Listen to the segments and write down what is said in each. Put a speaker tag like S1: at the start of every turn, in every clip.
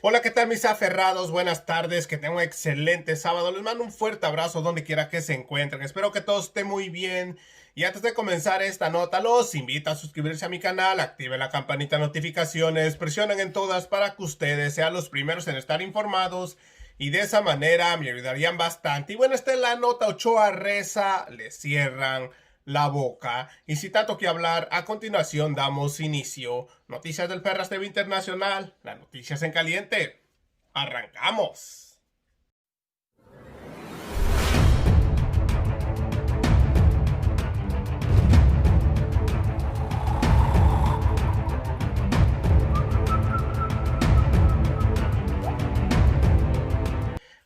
S1: Hola, ¿qué tal mis aferrados? Buenas tardes, que tengan un excelente sábado. Les mando un fuerte abrazo donde quiera que se encuentren. Espero que todo esté muy bien. Y antes de comenzar esta nota, los invito a suscribirse a mi canal, activen la campanita de notificaciones, presionen en todas para que ustedes sean los primeros en estar informados. Y de esa manera me ayudarían bastante. Y bueno, esta es la nota. Ochoa Reza, le cierran la boca. Y sin tanto que hablar, a continuación damos inicio. Noticias del Ferras TV Internacional, las noticias en caliente. ¡Arrancamos!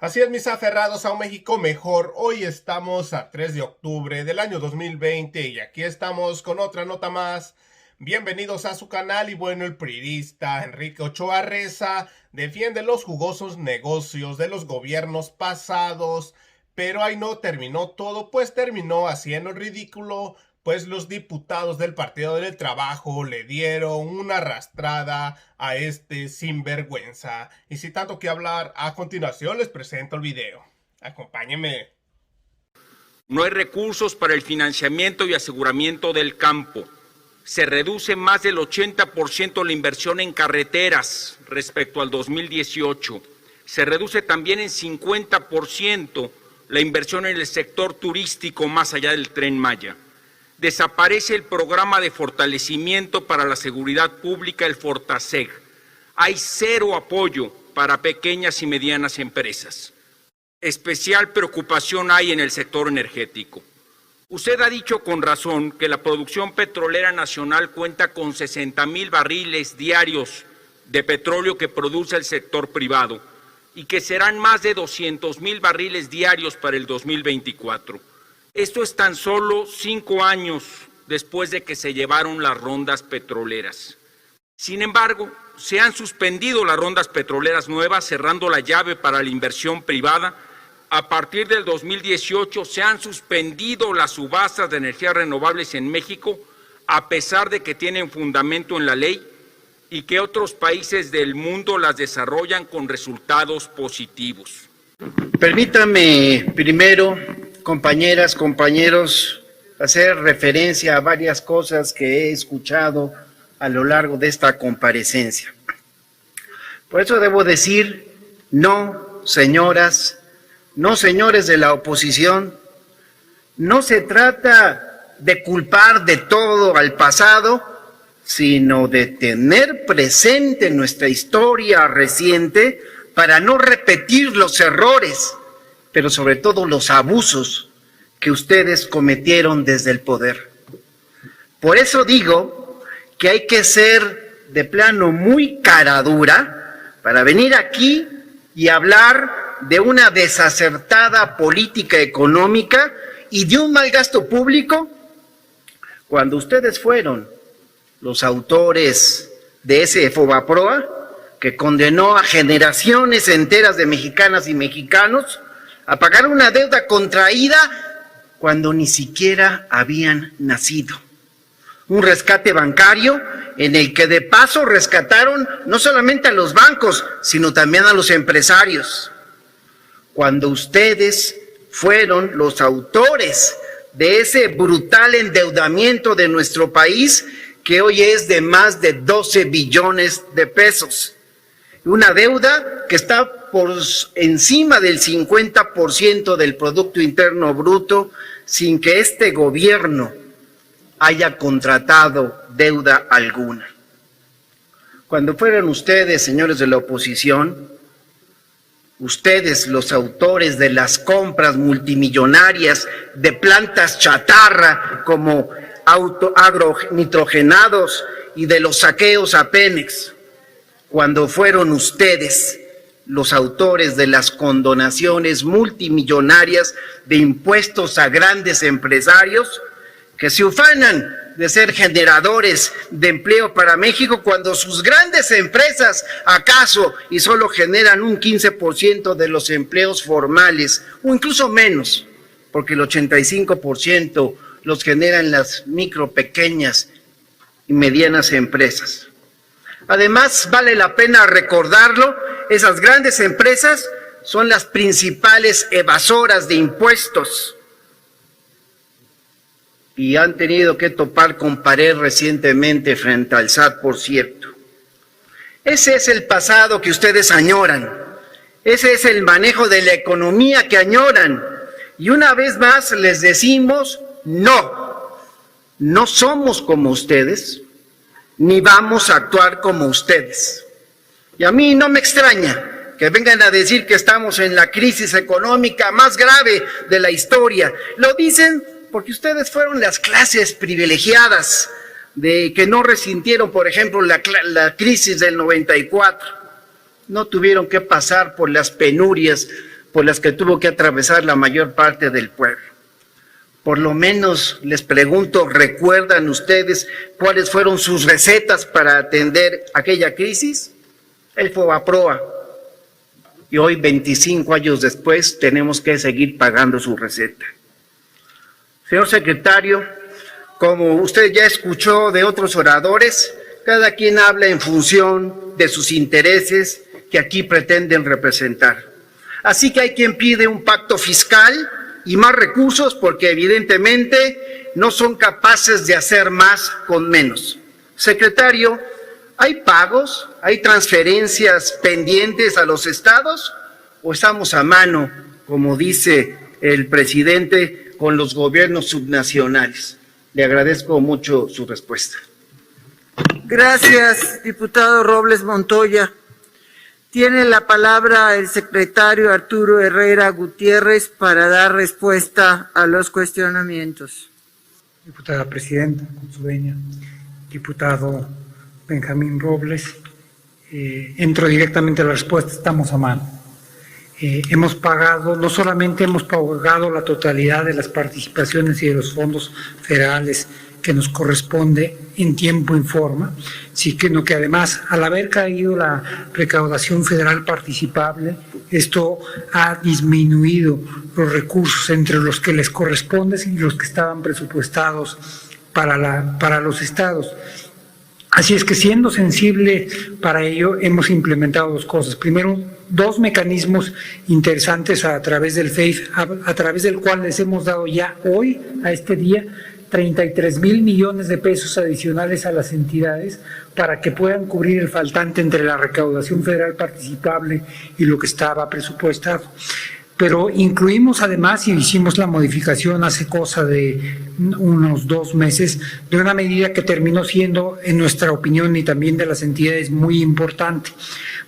S1: Así es, mis aferrados a un México mejor. Hoy estamos a 3 de octubre del año 2020 y aquí estamos con otra nota más. Bienvenidos a su canal. Y bueno, el priista Enrique Ochoa Reza defiende los jugosos negocios de los gobiernos pasados, pero ahí no terminó todo, pues terminó haciendo el ridículo, pues los diputados del Partido del Trabajo le dieron una arrastrada a este sinvergüenza. Y sin tanto que hablar, a continuación les presento el video. Acompáñenme.
S2: No hay recursos para el financiamiento y aseguramiento del campo. Se reduce más del 80% la inversión en carreteras respecto al 2018. Se reduce también en 50% la inversión en el sector turístico más allá del Tren Maya. Desaparece el programa de fortalecimiento para la seguridad pública, el Fortaseg. Hay cero apoyo para pequeñas y medianas empresas. Especial preocupación hay en el sector energético. Usted ha dicho con razón que la producción petrolera nacional cuenta con 60,000 barriles diarios de petróleo que produce el sector privado y que serán más de 200,000 barriles diarios para el 2024. Esto es tan solo 5 años después de que se llevaron las rondas petroleras. Sin embargo, se han suspendido las rondas petroleras nuevas, cerrando la llave para la inversión privada. A partir del 2018 se han suspendido las subastas de energías renovables en México, a pesar de que tienen fundamento en la ley y que otros países del mundo las desarrollan con resultados positivos.
S3: Permítame primero, compañeras, compañeros, hacer referencia a varias cosas que he escuchado a lo largo de esta comparecencia. Por eso debo decir, no, señoras, no, señores de la oposición, no se trata de culpar de todo al pasado, sino de tener presente nuestra historia reciente para no repetir los errores, pero sobre todo los abusos que ustedes cometieron desde el poder. Por eso digo que hay que ser de plano muy cara dura para venir aquí y hablar de una desacertada política económica y de un mal gasto público, cuando ustedes fueron los autores de ese Fobaproa que condenó a generaciones enteras de mexicanas y mexicanos a pagar una deuda contraída cuando ni siquiera habían nacido. Un rescate bancario en el que de paso rescataron no solamente a los bancos, sino también a los empresarios. Cuando ustedes fueron los autores de ese brutal endeudamiento de nuestro país, que hoy es de más de 12 billones de pesos. Una deuda que está por encima del 50% del Producto Interno Bruto, sin que este gobierno haya contratado deuda alguna. Cuando fueron ustedes, señores de la oposición, ustedes los autores de las compras multimillonarias de plantas chatarra como agronitrogenados y de los saqueos a Pemex, cuando fueron ustedes los autores de las condonaciones multimillonarias de impuestos a grandes empresarios que se ufanan de ser generadores de empleo para México cuando sus grandes empresas acaso y solo generan un 15% de los empleos formales o incluso menos, porque el 85% los generan las micro, pequeñas y medianas empresas. Además, vale la pena recordarlo, esas grandes empresas son las principales evasoras de impuestos y han tenido que topar con pared recientemente frente al SAT, por cierto. Ese es el pasado que ustedes añoran, ese es el manejo de la economía que añoran. Y una vez más les decimos, no somos como ustedes, ni vamos a actuar como ustedes. Y a mí no me extraña que vengan a decir que estamos en la crisis económica más grave de la historia. Lo dicen porque ustedes fueron las clases privilegiadas de que no resintieron, por ejemplo, la crisis del 94. No tuvieron que pasar por las penurias por las que tuvo que atravesar la mayor parte del pueblo. Por lo menos les pregunto, ¿recuerdan ustedes cuáles fueron sus recetas para atender aquella crisis? El FOBAPROA. Y hoy, 25 años después, tenemos que seguir pagando su receta. Señor secretario, como usted ya escuchó de otros oradores, cada quien habla en función de sus intereses que aquí pretenden representar. Así que hay quien pide un pacto fiscal y más recursos porque evidentemente no son capaces de hacer más con menos. Secretario, ¿hay pagos, hay transferencias pendientes a los estados o estamos a mano, como dice el presidente, con los gobiernos subnacionales? Le agradezco mucho su respuesta.
S4: Gracias, diputado Robles Montoya. Tiene la palabra el secretario Arturo Herrera Gutiérrez para dar respuesta a los cuestionamientos.
S5: Diputada Presidenta, con su venia, diputado Benjamín Robles, entro directamente a la respuesta, estamos a mano. Hemos pagado, no solamente hemos pagado la totalidad de las participaciones y de los fondos federales que nos corresponde en tiempo y forma, sino que además, al haber caído la recaudación federal participable, esto ha disminuido los recursos entre los que les corresponde y los que estaban presupuestados para los estados. Así es que, siendo sensible para ello, hemos implementado dos cosas. Primero, dos mecanismos interesantes a través del FEIF, a través del cual les hemos dado ya hoy, a este día, 33,000 millones de pesos adicionales a las entidades para que puedan cubrir el faltante entre la recaudación federal participable y lo que estaba presupuestado. Pero incluimos además, y hicimos la modificación hace cosa de unos 2 meses, de una medida que terminó siendo, en nuestra opinión y también de las entidades, muy importante.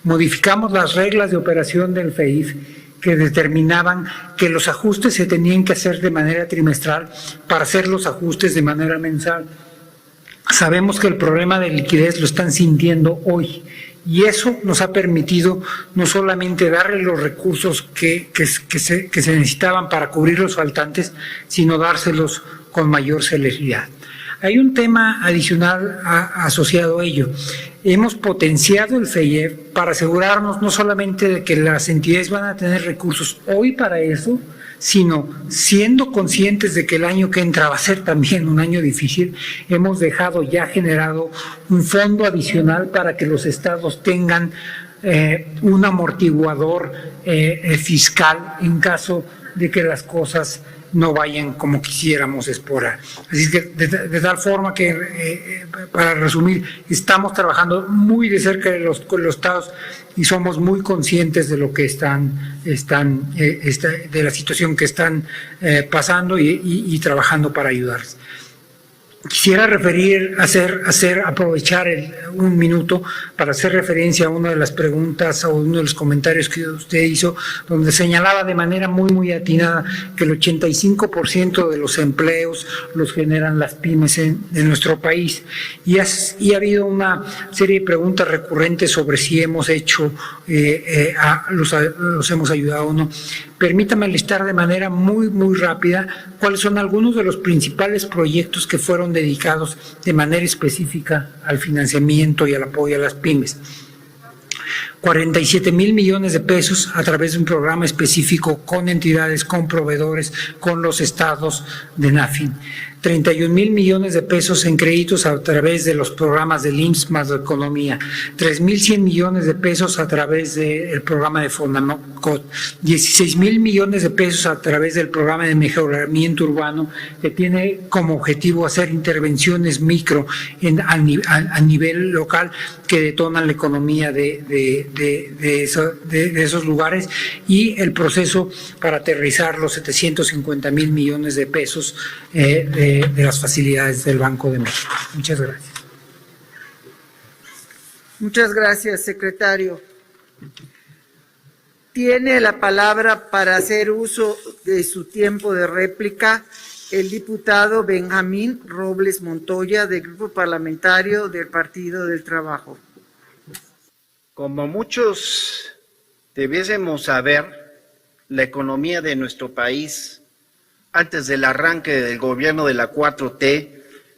S5: Modificamos las reglas de operación del FEIF que determinaban que los ajustes se tenían que hacer de manera trimestral para hacer los ajustes de manera mensual. Sabemos que el problema de liquidez lo están sintiendo hoy y eso nos ha permitido no solamente darle los recursos que se necesitaban para cubrir los faltantes, sino dárselos con mayor celeridad. Hay un tema adicional asociado a ello. Hemos potenciado el FEIEF para asegurarnos no solamente de que las entidades van a tener recursos hoy para eso, sino siendo conscientes de que el año que entra va a ser también un año difícil, hemos dejado ya generado un fondo adicional para que los estados tengan un amortiguador fiscal en caso de que las cosas no vayan como quisiéramos explorar. Así que de tal forma que, para resumir, estamos trabajando muy de cerca con los estados y somos muy conscientes de lo que de la situación que están pasando y trabajando para ayudarles. Quisiera aprovechar un minuto para hacer referencia a una de las preguntas o uno de los comentarios que usted hizo, donde señalaba de manera muy atinada que el 85% de los empleos los generan las pymes en nuestro país. Y ha habido una serie de preguntas recurrentes sobre si hemos hecho, los hemos ayudado o no. Permítame listar de manera muy rápida cuáles son algunos de los principales proyectos que fueron dedicados de manera específica al financiamiento y al apoyo a las pymes. 47,000 millones de pesos a través de un programa específico con entidades, con proveedores, con los estados de NAFIN. 31,000 millones de pesos en créditos a través de los programas del IMSS más Economía, 3,100 millones de pesos a través del programa de Fonamcot, 16,000 millones de pesos a través del programa de mejoramiento urbano, que tiene como objetivo hacer intervenciones micro a nivel local que detonan la economía de esos lugares, y el proceso para aterrizar los 750,000 millones de pesos de las facilidades del Banco de México. Muchas gracias.
S4: Muchas gracias, secretario. Tiene la palabra para hacer uso de su tiempo de réplica el diputado Benjamín Robles Montoya, del Grupo Parlamentario del Partido del Trabajo.
S3: Como muchos debiésemos saber, la economía de nuestro país, antes del arranque del gobierno de la 4T,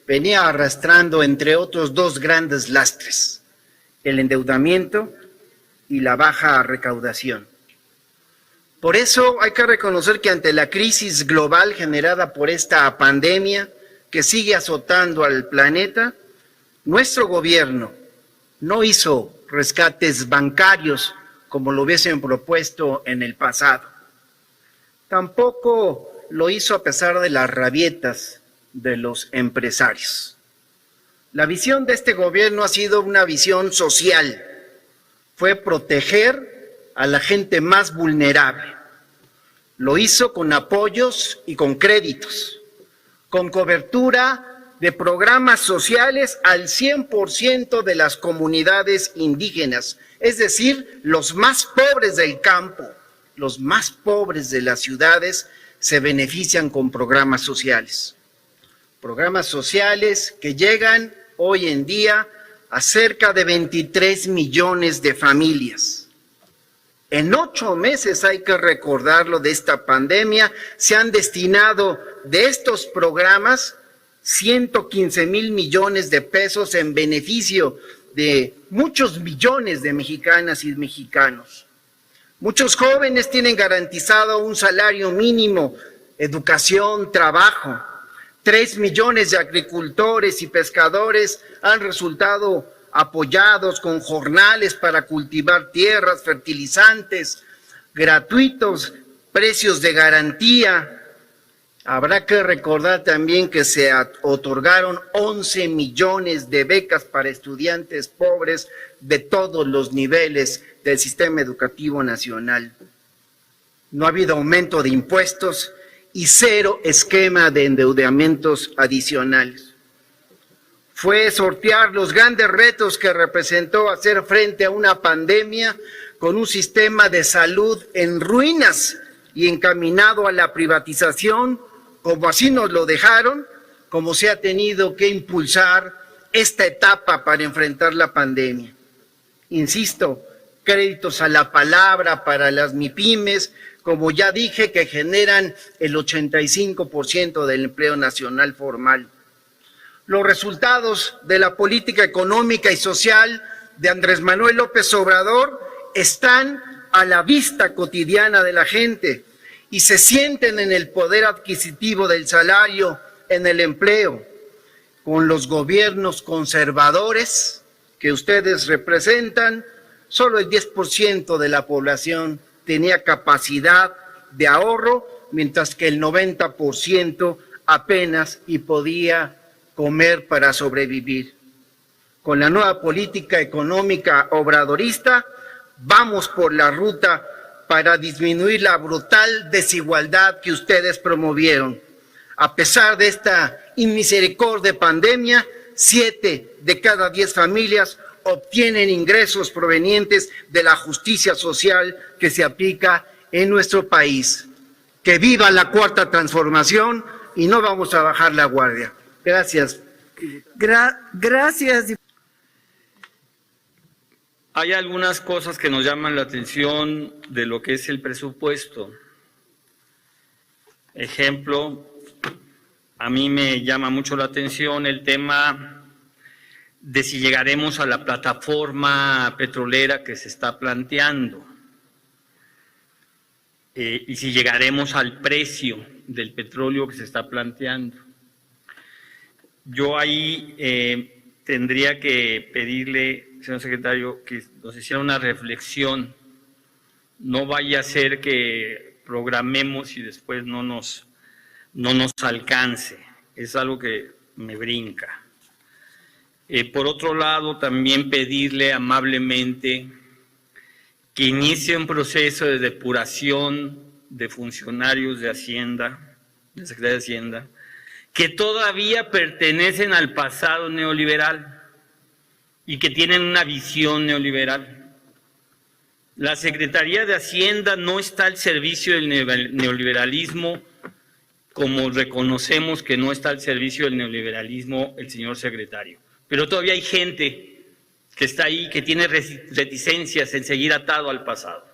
S3: venía arrastrando, entre otros, dos grandes lastres: el endeudamiento y la baja recaudación. Por eso hay que reconocer que ante la crisis global generada por esta pandemia que sigue azotando al planeta, nuestro gobierno no hizo rescates bancarios como lo hubiesen propuesto en el pasado. Tampoco lo hizo a pesar de las rabietas de los empresarios. La visión de este gobierno ha sido una visión social. Fue proteger a la gente más vulnerable. Lo hizo con apoyos y con créditos, con cobertura de programas sociales al 100% de las comunidades indígenas, es decir, los más pobres del campo, los más pobres de las ciudades se benefician con programas sociales. Programas sociales que llegan hoy en día a cerca de 23 millones de familias. En 8 meses, hay que recordarlo, de esta pandemia, se han destinado de estos programas 115,000 millones de pesos en beneficio de muchos millones de mexicanas y mexicanos. Muchos jóvenes tienen garantizado un salario mínimo, educación, trabajo. 3 millones de agricultores y pescadores han resultado apoyados con jornales para cultivar tierras, fertilizantes, gratuitos, precios de garantía. Habrá que recordar también que se otorgaron 11 millones de becas para estudiantes pobres de todos los niveles del sistema educativo nacional. No ha habido aumento de impuestos y 0 esquema de endeudamientos adicionales. Fue sortear los grandes retos que representó hacer frente a una pandemia con un sistema de salud en ruinas y encaminado a la privatización, como así nos lo dejaron, como se ha tenido que impulsar esta etapa para enfrentar la pandemia. Insisto, créditos a la palabra para las MIPYMES, como ya dije, que generan el 85% del empleo nacional formal. Los resultados de la política económica y social de Andrés Manuel López Obrador están a la vista cotidiana de la gente y se sienten en el poder adquisitivo del salario, en el empleo. Con los gobiernos conservadores que ustedes representan, solo el 10% de la población tenía capacidad de ahorro, mientras que el 90% apenas y podía comer para sobrevivir. Con la nueva política económica obradorista, vamos por la ruta para disminuir la brutal desigualdad que ustedes promovieron. A pesar de esta inmisericordia pandemia, 7 de cada 10 familias obtienen ingresos provenientes de la justicia social que se aplica en nuestro país. Que viva la cuarta transformación y no vamos a bajar la guardia. Gracias.
S4: Gracias.
S6: Hay algunas cosas que nos llaman la atención de lo que es el presupuesto. Ejemplo, a mí me llama mucho la atención el tema de si llegaremos a la plataforma petrolera que se está planteando y si llegaremos al precio del petróleo que se está planteando. Yo ahí tendría que pedirle, señor secretario, que nos hiciera una reflexión. No vaya a ser que programemos y después no nos alcance. Es algo que me brinca. Por otro lado, también pedirle amablemente que inicie un proceso de depuración de funcionarios de Hacienda, de Secretaría de Hacienda, que todavía pertenecen al pasado neoliberal y que tienen una visión neoliberal. La Secretaría de Hacienda no está al servicio del neoliberalismo, como reconocemos que no está al servicio del neoliberalismo el señor secretario. Pero todavía hay gente que está ahí, que tiene reticencias en seguir atado al pasado.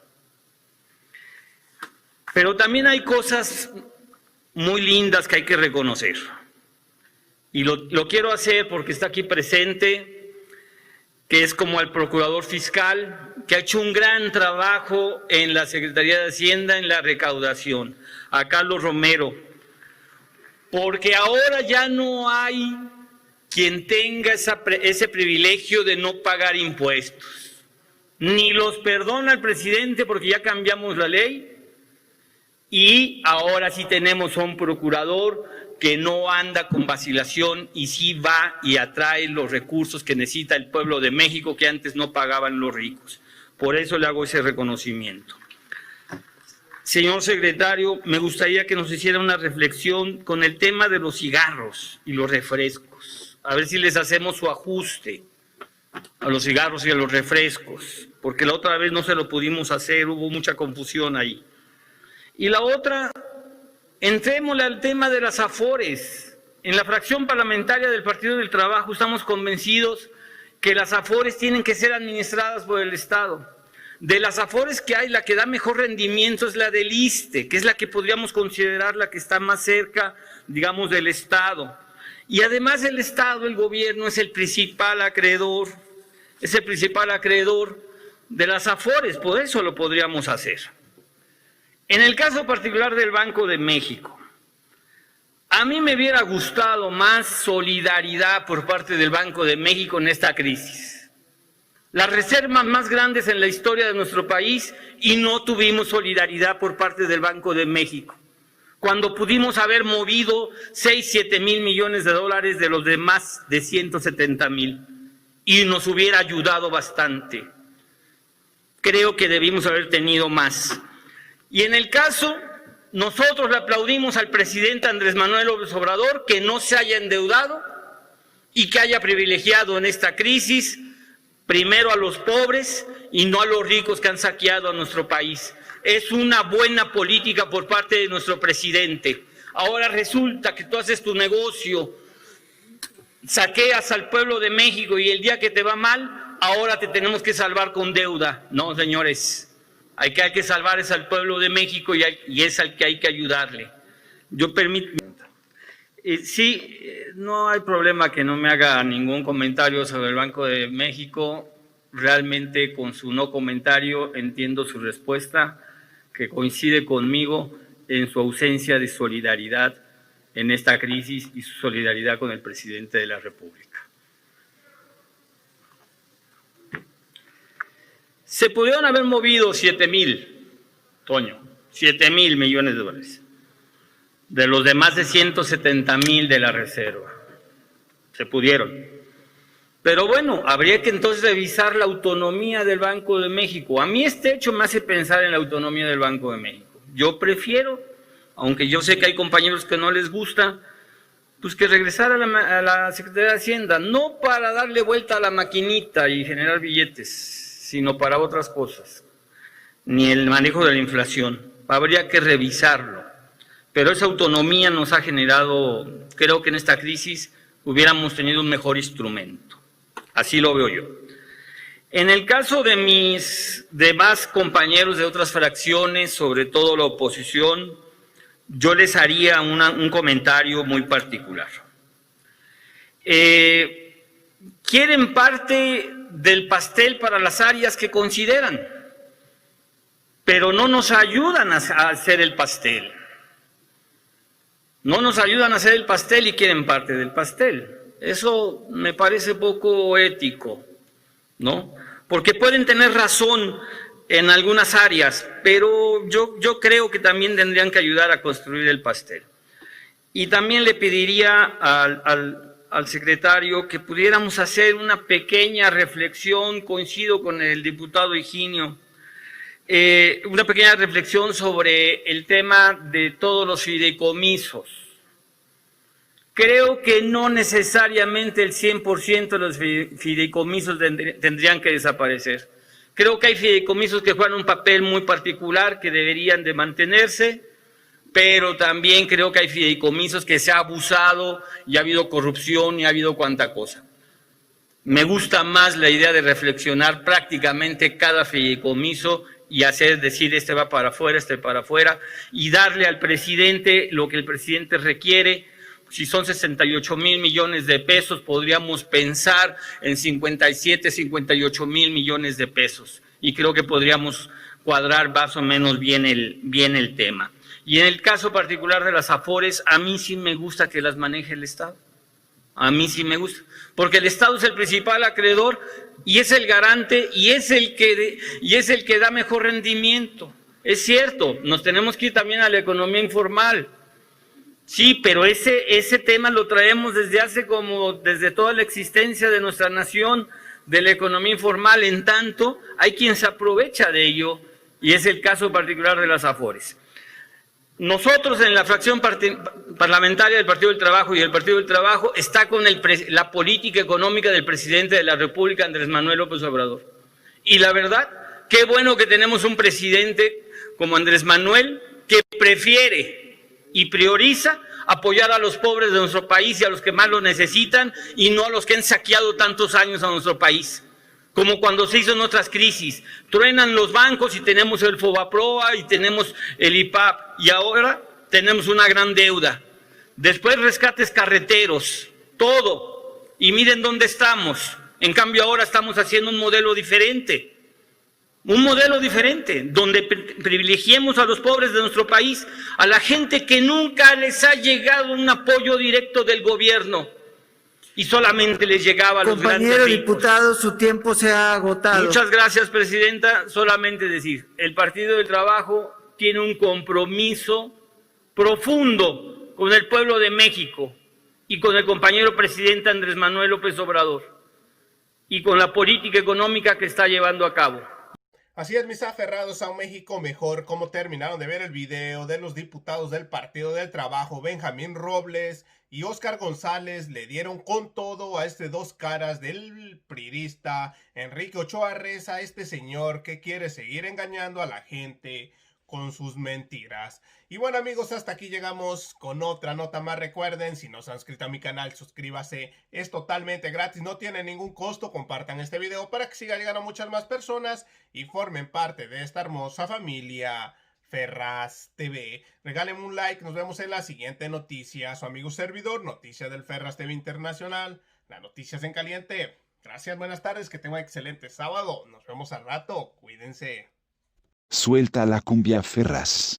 S6: Pero también hay cosas muy lindas que hay que reconocer. Y lo quiero hacer porque está aquí presente, que es como el procurador fiscal, que ha hecho un gran trabajo en la Secretaría de Hacienda en la recaudación, a Carlos Romero, porque ahora ya no hay quien tenga ese privilegio de no pagar impuestos. Ni los perdona el presidente porque ya cambiamos la ley y ahora sí tenemos a un procurador que no anda con vacilación y sí va y atrae los recursos que necesita el pueblo de México que antes no pagaban los ricos. Por eso le hago ese reconocimiento. Señor secretario, me gustaría que nos hiciera una reflexión con el tema de los cigarros y los refrescos. A ver si les hacemos su ajuste a los cigarros y a los refrescos, porque la otra vez no se lo pudimos hacer, hubo mucha confusión ahí. Y la otra, entrémosle al tema de las afores. En la fracción parlamentaria del Partido del Trabajo estamos convencidos que las afores tienen que ser administradas por el Estado. De las afores que hay, la que da mejor rendimiento es la del ISSSTE, que es la que podríamos considerar la que está más cerca, digamos, del Estado. Y además el Estado, el gobierno, es el principal acreedor de las afores, por eso lo podríamos hacer. En el caso particular del Banco de México, a mí me hubiera gustado más solidaridad por parte del Banco de México en esta crisis. Las reservas más grandes en la historia de nuestro país y no tuvimos solidaridad por parte del Banco de México, cuando pudimos haber movido 6-7 mil millones de dólares de los demás de 170,000 y nos hubiera ayudado bastante. Creo que debimos haber tenido más. Y en el caso, nosotros le aplaudimos al presidente Andrés Manuel López Obrador que no se haya endeudado y que haya privilegiado en esta crisis primero a los pobres y no a los ricos que han saqueado a nuestro país. Es una buena política por parte de nuestro presidente. Ahora resulta que tú haces tu negocio, saqueas al pueblo de México y el día que te va mal, ahora te tenemos que salvar con deuda. No, señores, hay que salvar es al pueblo de México y es al que hay que ayudarle. Yo permito. Sí, no hay problema que no me haga ningún comentario sobre el Banco de México. Realmente con su no comentario entiendo su respuesta, que coincide conmigo en su ausencia de solidaridad en esta crisis y su solidaridad con el presidente de la República. Se pudieron haber movido 7,000, Toño, 7,000 millones de dólares de los de más de 170,000 de la reserva. Se pudieron. Pero bueno, habría que entonces revisar la autonomía del Banco de México. A mí este hecho me hace pensar en la autonomía del Banco de México. Yo prefiero, aunque yo sé que hay compañeros que no les gusta, pues que regresara a la Secretaría de Hacienda, no para darle vuelta a la maquinita y generar billetes, sino para otras cosas, ni el manejo de la inflación. Habría que revisarlo. Pero esa autonomía nos ha generado, creo que en esta crisis hubiéramos tenido un mejor instrumento. Así lo veo yo. En el caso de mis demás compañeros de otras fracciones, sobre todo la oposición, yo les haría un comentario muy particular. quieren parte del pastel para las áreas que consideran, pero no nos ayudan a hacer el pastel. No nos ayudan a hacer el pastel y quieren parte del pastel. Eso me parece poco ético, ¿no? Porque pueden tener razón en algunas áreas, pero yo creo que también tendrían que ayudar a construir el pastel. Y también le pediría al secretario que pudiéramos hacer una pequeña reflexión, coincido con el diputado Higinio, una pequeña reflexión sobre el tema de todos los fideicomisos. Creo que no necesariamente el 100% de los fideicomisos tendrían que desaparecer. Creo que hay fideicomisos que juegan un papel muy particular que deberían de mantenerse, pero también creo que hay fideicomisos que se ha abusado y ha habido corrupción y ha habido cuanta cosa. Me gusta más la idea de reflexionar prácticamente cada fideicomiso y decir este va para afuera, este para afuera, y darle al presidente lo que el presidente requiere. Si son 68,000 millones de pesos, podríamos pensar en 57, 58,000 millones de pesos. Y creo que podríamos cuadrar más o menos bien el tema. Y en el caso particular de las Afores, a mí sí me gusta que las maneje el Estado. A mí sí me gusta. Porque el Estado es el principal acreedor y es el garante y es el que da mejor rendimiento. Es cierto, nos tenemos que ir también a la economía informal. Sí, pero ese tema lo traemos desde toda la existencia de nuestra nación, de la economía informal. En tanto, hay quien se aprovecha de ello y es el caso particular de las Afores. Nosotros en la fracción parlamentaria del Partido del Trabajo y el Partido del Trabajo está con la política económica del presidente de la República, Andrés Manuel López Obrador. Y la verdad, qué bueno que tenemos un presidente como Andrés Manuel que prefiere y prioriza apoyar a los pobres de nuestro país y a los que más lo necesitan y no a los que han saqueado tantos años a nuestro país. Como cuando se hizo en otras crisis, truenan los bancos y tenemos el Fobaproa y tenemos el IPAP y ahora tenemos una gran deuda. Después rescates carreteros, todo. Y miren dónde estamos. En cambio ahora estamos haciendo un modelo diferente. Un modelo diferente, donde privilegiemos a los pobres de nuestro país, a la gente que nunca les ha llegado un apoyo directo del gobierno y solamente les llegaba a los grandes ricos.
S4: Compañero diputado, su tiempo se ha agotado.
S6: Muchas gracias, presidenta. Solamente decir, el Partido del Trabajo tiene un compromiso profundo con el pueblo de México y con el compañero presidente Andrés Manuel López Obrador y con la política económica que está llevando a cabo.
S1: Así es, mis aferrados a un México mejor. Como terminaron de ver el video de los diputados del Partido del Trabajo, Benjamín Robles y Óscar González, le dieron con todo a dos caras del priista Enrique Ochoa Reza, este señor que quiere seguir engañando a la gente con sus mentiras. Y bueno, amigos, hasta aquí llegamos con otra nota más. Recuerden, si no se han suscrito a mi canal, suscríbase, es totalmente gratis, no tiene ningún costo. Compartan este video para que siga llegando a muchas más personas y formen parte de esta hermosa familia Ferraz TV. Regálenme un like, nos vemos en la siguiente noticia. Su amigo servidor, Noticias del Ferraz TV Internacional, las noticias en caliente. Gracias, buenas tardes, que tengan un excelente sábado. Nos vemos al rato, cuídense.
S7: Suelta la cumbia Ferraz.